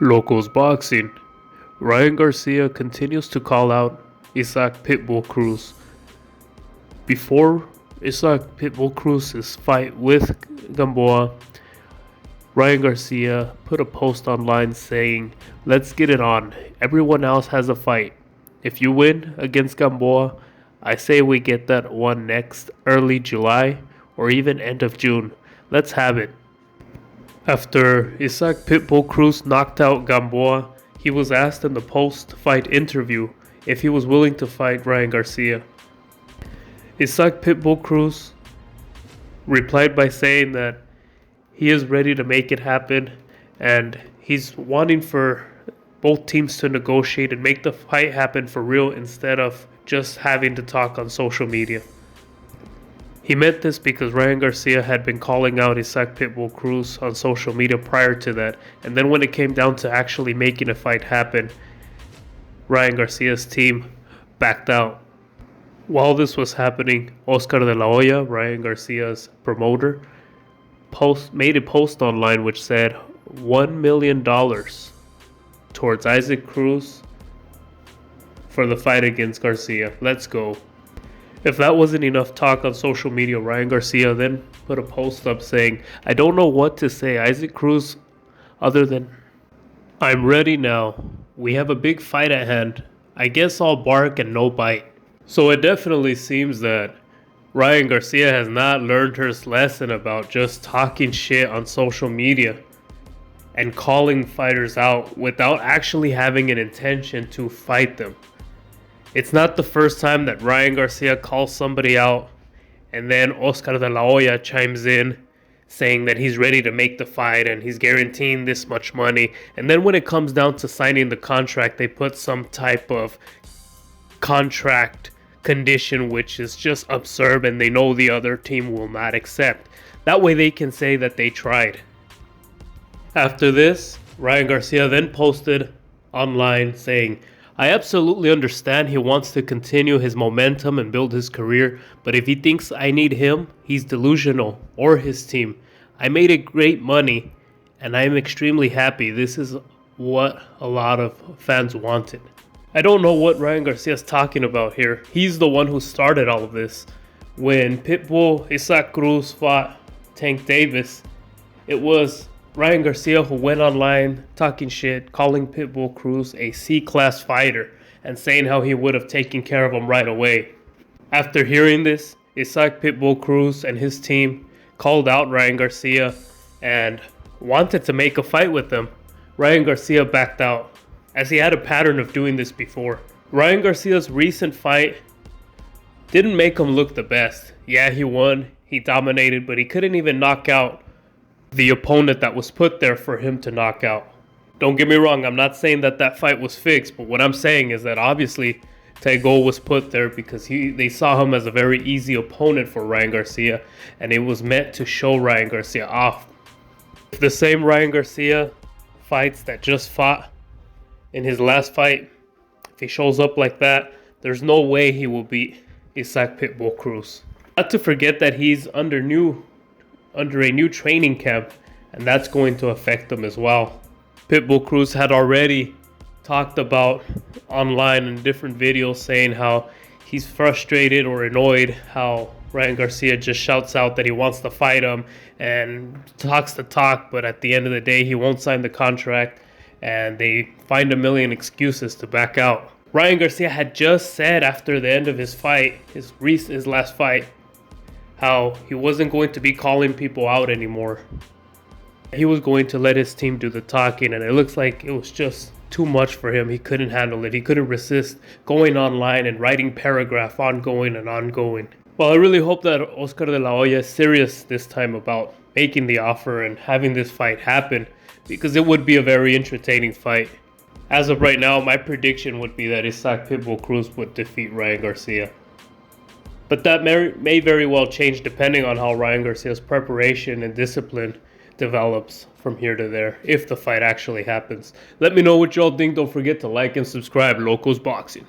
Lokoz boxing. Ryan Garcia continues to call out Isaac Pitbull Cruz. Before Isaac Pitbull Cruz's fight with Gamboa, Ryan Garcia put a post online saying, "Let's get it on. Everyone else has a fight. If you win against Gamboa, I say we get that one next early July or even end of June. Let's have it." After Isaac Pitbull Cruz knocked out Gamboa, he was asked in the post-fight interview if he was willing to fight Ryan Garcia. Isaac Pitbull Cruz replied by saying that he is ready to make it happen and he's wanting for both teams to negotiate and make the fight happen for real instead of just having to talk on social media. He meant this because Ryan Garcia had been calling out Isaac Pitbull Cruz on social media prior to that, and then when it came down to actually making a fight happen, Ryan Garcia's team backed out. While this was happening, Oscar de la Hoya, Ryan Garcia's promoter, made a post online which said $1 million towards Isaac Cruz for the fight against Garcia. Let's go. If that wasn't enough talk on social media, Ryan Garcia then put a post up saying, "I don't know what to say, Isaac Cruz, other than I'm ready now. We have a big fight at hand. I guess I'll bark and no bite." So it definitely seems that Ryan Garcia has not learned his lesson about just talking shit on social media and calling fighters out without actually having an intention to fight them. It's not the first time that Ryan Garcia calls somebody out and then Oscar de la Hoya chimes in saying that he's ready to make the fight and he's guaranteeing this much money. And then when it comes down to signing the contract, they put some type of contract condition which is just absurd and they know the other team will not accept. That way they can say that they tried. After this, Ryan Garcia then posted online saying, "I absolutely understand he wants to continue his momentum and build his career, but if he thinks I need him, he's delusional, or his team. I made it great money, and I am extremely happy. This is what a lot of fans wanted." I don't know what Ryan Garcia is talking about here. He's the one who started all of this. When Pitbull Isaac Cruz fought Tank Davis, it was Ryan Garcia who went online talking shit, calling Pitbull Cruz a C-class fighter and saying how he would have taken care of him right away. After hearing this, Isaac Pitbull Cruz and his team called out Ryan Garcia and wanted to make a fight with him. Ryan Garcia backed out, as he had a pattern of doing this before. Ryan Garcia's recent fight didn't make him look the best. Yeah, he won, he dominated, but he couldn't even knock out the opponent that was put there for him to knock out. Don't get me wrong, I'm not saying that that fight was fixed, but what I'm saying is that obviously Tego was put there because they saw him as a very easy opponent for Ryan Garcia, and it was meant to show Ryan Garcia off. If the same Ryan Garcia fights that just fought in his last fight, if he shows up like that, there's no way he will beat Isaac Pitbull Cruz. Not to forget that he's under a new training camp, and that's going to affect him as well. Pitbull Cruz had already talked about online in different videos saying how he's frustrated or annoyed how Ryan Garcia just shouts out that he wants to fight him and talks the talk, but at the end of the day he won't sign the contract and they find a million excuses to back out. Ryan Garcia had just said after the end of his fight, his last fight, how he wasn't going to be calling people out anymore. He was going to let his team do the talking, and it looks like it was just too much for him. He couldn't handle it. He couldn't resist going online and writing paragraph ongoing and ongoing. Well, I really hope that Oscar de la Hoya is serious this time about making the offer and having this fight happen, because it would be a very entertaining fight. As of right now, my prediction would be that Isaac Pitbull Cruz would defeat Ryan Garcia. But that may very well change depending on how Ryan Garcia's preparation and discipline develops from here to there, if the fight actually happens. Let me know what y'all think. Don't forget to like and subscribe. Lokoz Boxing.